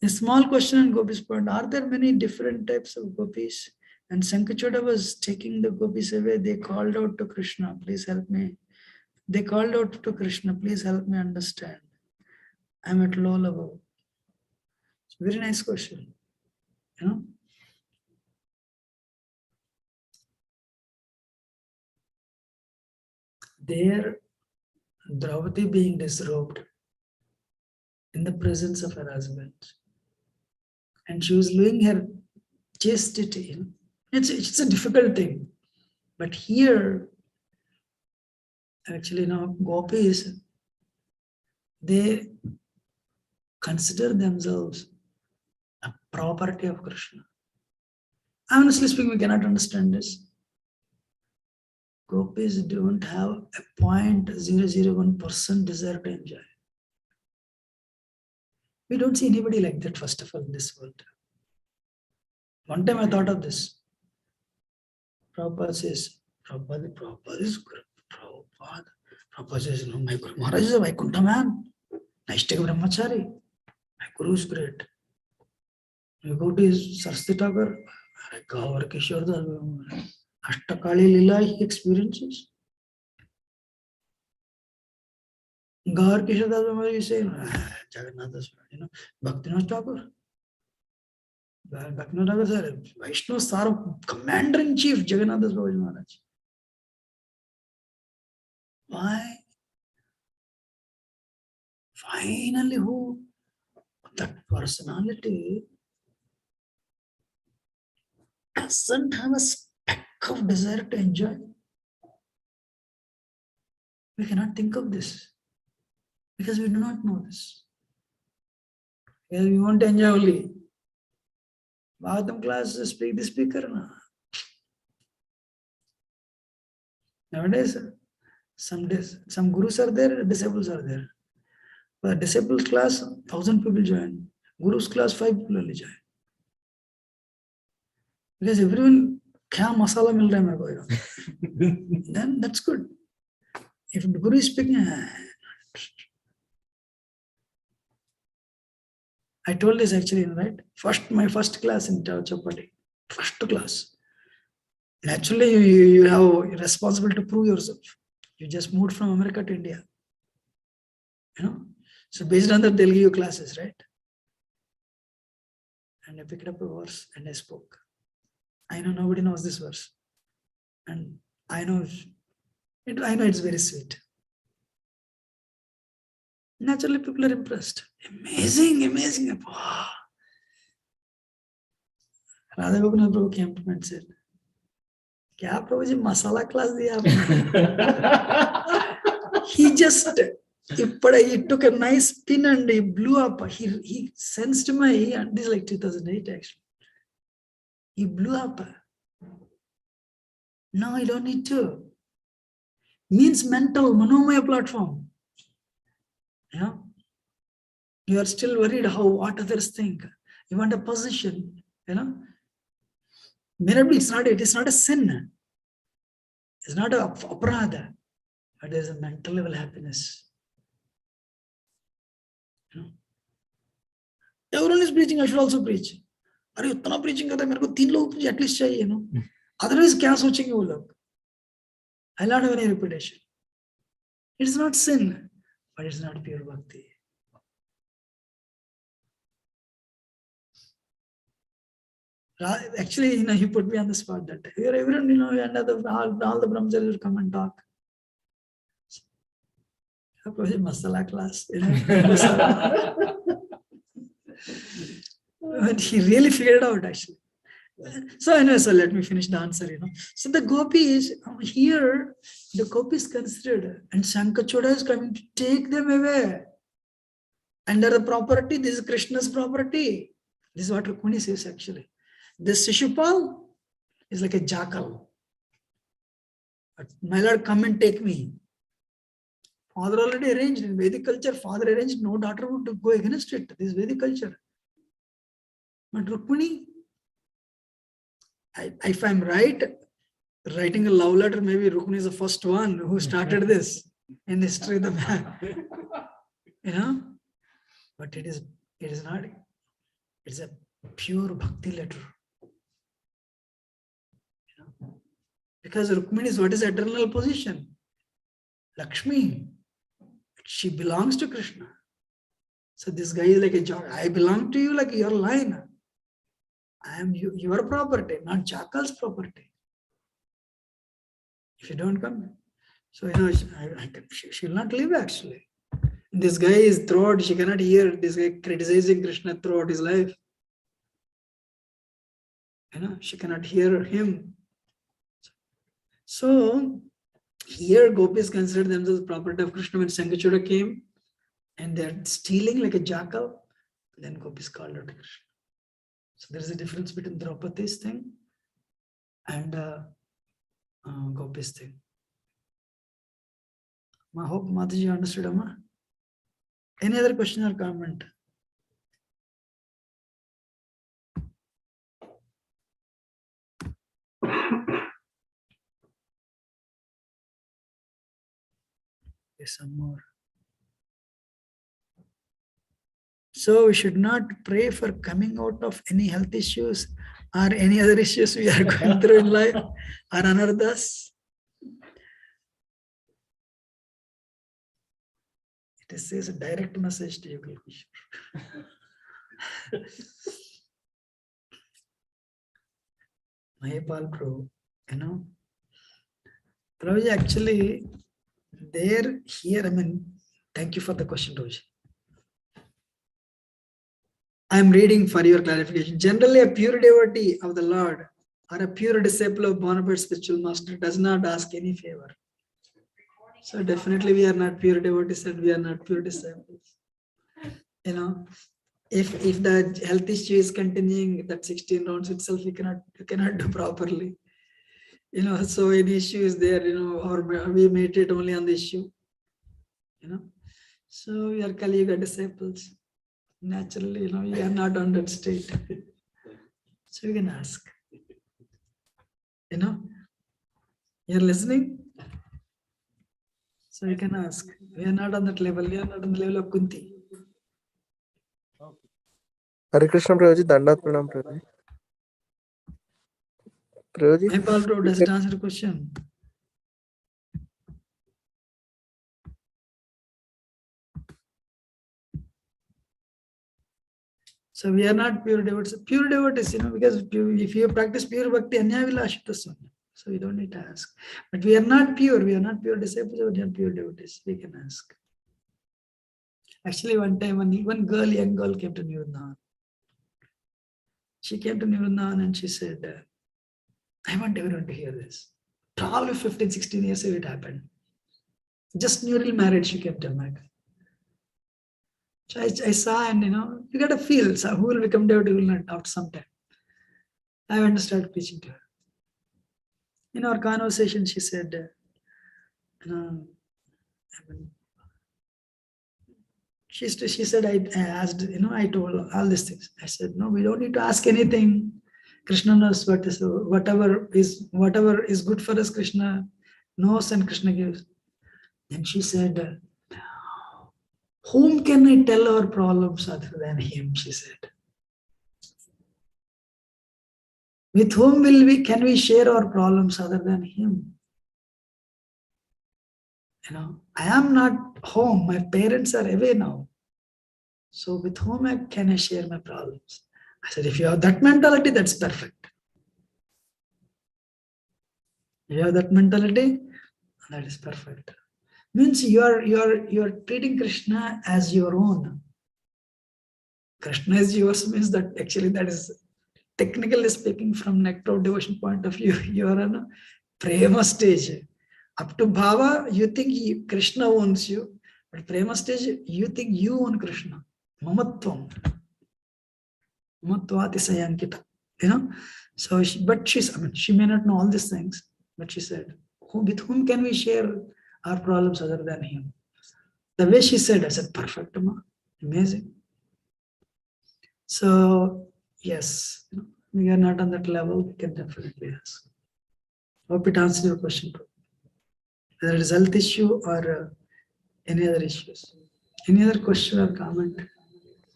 A small question on Gopi's point. Are there many different types of gopis? And Sankachoda was taking the gopis away. They called out to Krishna, please help me. They called out to Krishna, please help me understand. I'm at low level. It's a very nice question. there Draupadi being disrobed in the presence of her husband, and she was doing her chastity. It's a difficult thing, but here, actually, gopis, they consider themselves a property of Krishna. Honestly speaking, we cannot understand this. Gopis don't have a 0.001% desire to enjoy. We don't see anybody like that, first of all, in this world. One time I thought of this. Prabhupada says, Prabhupada is Guru. Prabhupada says, no, my Guru Maharaj is a Vaikuntha man. Naistika Brahmachari. My Guru is great. You go to his Saraswati Thakur, Yugal Kishore, Ashtakali Lila, he experiences. Yugal Kishore, you say, Jagannath, Bhaktivinoda Thakur. Bhaktivinoda Thakur, sir, Vaishnava Sar, Commander in Chief, Jagannath Maharaj. Why? Finally, who? That personality doesn't have a speck of desire to enjoy. We cannot think of this because we do not know this. Because we want to enjoy only. Bhagavatam class, speak the speaker. Nowadays, some gurus are there, disciples are there. For disciples class, 1,000 people join. Guru's class, 5 people only join. Because everyone, kya masala mil raha hai mere ko, then that's good. If the Guru is speaking, I told this actually, right? My first class in Chapati, first class. Naturally, you have responsible to prove yourself. You just moved from America to India. So based on that, they'll give you classes, right? And I picked up a verse and I spoke. I know nobody knows this verse. And I know it's very sweet. Naturally, people are impressed. Amazing. Wow. Radha Gopinath Prabhu came to me and said, "Kya Prabhu ji masala class diya aapne?" He took a nice spin and he blew up. He sensed this is like 2008 actually. He blew up. No, you don't need to. Means mental, manomaya platform. Yeah. You are still worried what others think. You want a position, Maybe it is not a sin. It's not a aparadha, but there's a mental level happiness. Everyone is preaching, I should also preach. Are you not preaching? I want 3 log at least chahiye, Otherwise, kya sochenge wo log? I'll not have any reputation. It's not sin, but it's not pure bhakti. Actually, he put me on the spot that everyone, all the brahmacharis will come and talk. Masala class. But he really figured out actually. So anyway, let me finish the answer, So the gopis, here, the gopis considered, and Shankachoda is coming to take them away. Under the property, this is Krishna's property. This is what Rukmini says actually. This Shishupal is like a jackal. But my Lord, come and take me. Father already arranged in Vedic culture. Father arranged, no daughter would go against it. This is Vedic culture. But Rukmini, if I'm right, writing a love letter, maybe Rukmini is the first one who started this in history of the man. But it is not. It's a pure bhakti letter. Because Rukmini is what is eternal position. Lakshmi, she belongs to Krishna. So this guy is like a jackal. I belong to you like your line. I am your property, not jackal's property. If you don't come, So, she will not live actually. This guy is throughout, she cannot hear this guy criticizing Krishna throughout his life. She cannot hear him. So, here gopis consider themselves property of Krishna. When Sangachuda came and they're stealing like a jackal, then gopis called out to Krishna. So there is a difference between Draupadi's thing and gopis thing. I hope Mataji understood, Amma. Any other question or comment? Yes, some more. So we should not pray for coming out of any health issues or any other issues we are going through in life or anarthas. It says a direct message to Yugal Kishore. Mahipal Prabhu, Prabhuji, actually, here, thank you for the question, Prabhuji. I am reading for your clarification. Generally, a pure devotee of the Lord or a pure disciple of bona fide spiritual master does not ask any favor. So definitely we are not pure devotees and we are not pure disciples. If the health issue is continuing, that 16 rounds itself you cannot do properly. So any issue is there, or we meditate only on the issue. So we are Kali Yuga disciples. Naturally, we are not on that state. So you can ask. You're listening? So you can ask. We are not on that level. We are not on the level of Kunti. Hare Krishna Prabhuji, Dandat Pranam Prabhuji. Prabhuji? Mahipal Prabhu, does it answer the question? So we are not pure devotees. Pure devotees, because if you practice pure bhakti, anya vila ashitasana. So we don't need to ask. But we are not pure. We are not pure disciples. We are pure devotees. We can ask. Actually, one time, one young girl came to Nirvana. She came to Nirvana and she said, I want everyone to hear this. Probably 15, 16 years ago it happened. Just newly married, she came to America. So I saw, and you got to feel, so who will become devotee, who will not, after some time. I went to start preaching to her. In our conversation, she said, she said, I asked, I told all these things. I said, no, we don't need to ask anything. Krishna knows whatever is good for us, Krishna knows and Krishna gives. Then she said, whom can I tell our problems other than him? She said. With whom can we share our problems other than him? I am not home. My parents are away now. So with whom can I share my problems? I said, if you have that mentality, that's perfect. If you have that mentality, that is perfect. Means you are treating Krishna as your own. Krishna is yours means that actually that is technically speaking from nectar of devotion point of view, you are on a prema stage. Up to bhava, you think Krishna owns you, but prema stage, you think you own Krishna. Mamatvam. Mamatvati sayankita. So, she may not know all these things, but she said, with whom can we share our problems other than him? The way she said, I said, perfect, amazing. So, yes, we are not on that level, we can definitely ask. Hope it answers your question, whether it is health issue or any other issues. Any other question or comment?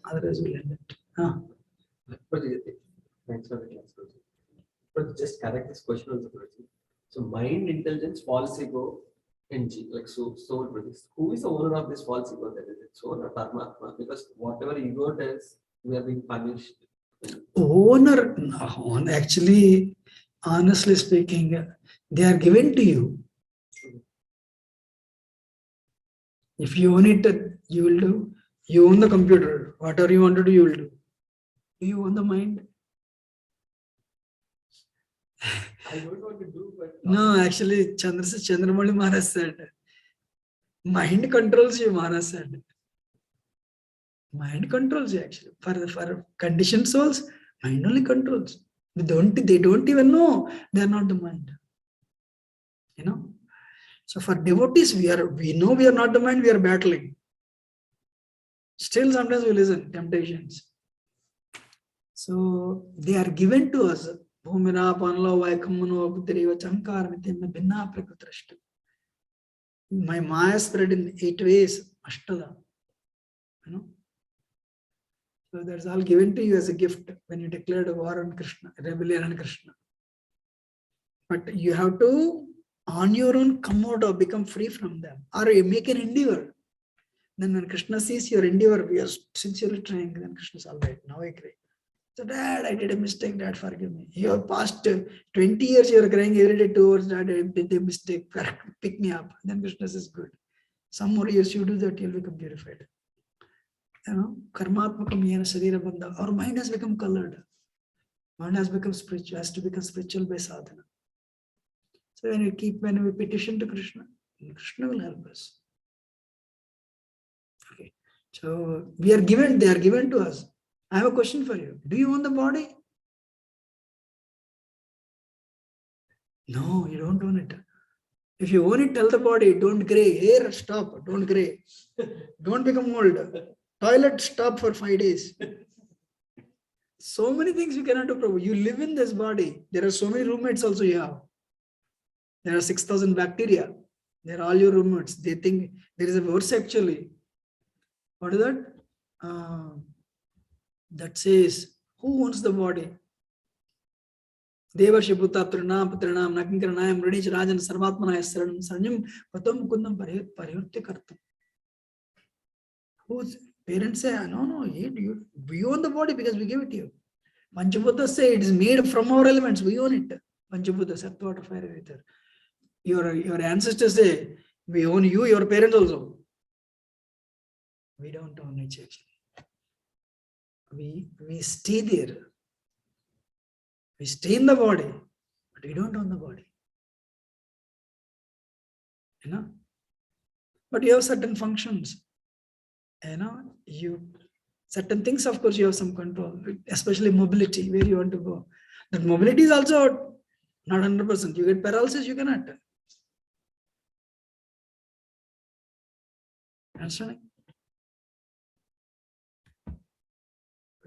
Otherwise, we'll end it. Thanks for the class. But just correct this question also. So mind, intelligence, false ego, and soul. Who is the owner of this false ego? That is it soul or Paramatma? Because whatever ego does, we are being punished. Owner, actually, honestly speaking, they are given to you. If you own it, you will do. You own the computer. Whatever you want to do, you will do. Do you own the mind? I don't want to do, but No, actually, Chandramali Maharaj said, mind controls you, Maharaj said. Mind controls you actually. For conditioned souls, mind only controls. They don't even know they are not the mind. You know? So for devotees, we know we are not the mind, we are battling. Still sometimes we listen, temptations. So they are given to us. Bhumina panlo vaikamano abudriva chankar vitimna binna prakutrashtu. My Maya spread in 8 ways, Ashtada. You know? So that's all given to you as a gift when you declared a war on Krishna, rebellion on Krishna. But you have to, on your own, come out or become free from them. Or you make an endeavor. Then when Krishna sees your endeavor, we are sincerely trying, then Krishna says, all right, now I agree. So, Dad, I did a mistake, Dad, forgive me. You have passed 20 years, you are crying every day 2 hours, Dad, I did a mistake, pick me up. Then Krishna says, good. Some more years you do that, you'll become purified. You know, karmatmakam yena sharira bandha. Our mind has become colored. Mind has become spiritual, has to become spiritual by sadhana. So when we petition to Krishna, Krishna will help us. Okay. So they are given to us. I have a question for you. Do you own the body? No, you don't own it. If you own it, tell the body, don't gray. Hair, stop, don't gray. Don't become old. Toilet, stop for 5 days. So many things you cannot do, Prabhu. You live in this body. There are so many roommates also you have. There are 6,000 bacteria. They're all your roommates. They think there is a verse actually. What is that? That says, who owns the body? Devarshi Bhuta Trinam Patrinam Nakinkaranayam Radish Rajan Sarvatmanaya Saranam Sarnam Patam Kundam Pariyurti Kartam. Whose parents say, no, we own the body because we give it to you. Panchabhutas say it is made from our elements, we own it. Panchabhutas, earth, water, fire, ether. Your ancestors say, we own you, your parents also. We don't own it actually. We stay there. We stay in the body, but we don't own the body. You know? But you have certain functions. You know, certain things, of course, you have some control, especially mobility, where you want to go. That mobility is also not 100%. You get paralysis, you cannot. Understanding?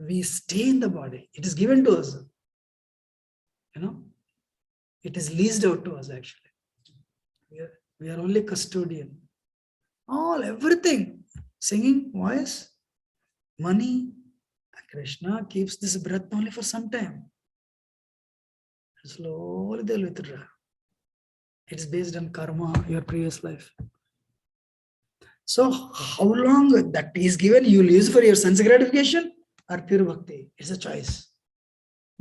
We stay in the body. It is given to us. You know, it is leased out to us actually. We are only custodian. Everything. Singing, voice, money. Krishna keeps this breath only for some time. Slowly they'll withdraw. It is based on karma, your previous life. So how long that is given, you will use for your sense gratification or pure bhakti? It's a choice.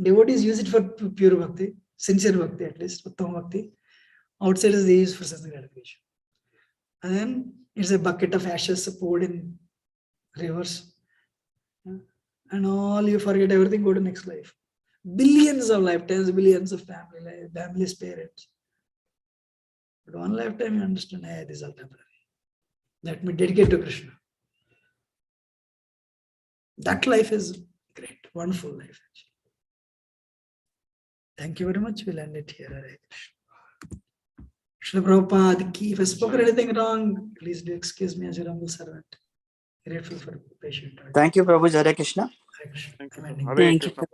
Devotees use it for pure bhakti, sincere bhakti at least, uttam bhakti. Outsiders they use for sense gratification. And then it's a bucket of ashes poured in rivers. And all you forget everything, go to next life. Billions of lifetimes, billions of families, parents. But one lifetime you understand, hey, this is all temporary. Let me dedicate to Krishna. That life is great, wonderful life actually. Thank you very much. We'll end it here. Hare Krishna. Srila Prabhupada ki, if I spoken anything wrong, please do excuse me as your humble servant. Grateful for patient. Thank you, Prabhu. Hare Krishna. Hare Krishna. Thank you. I'm ending. Hare Thank you. Krishna.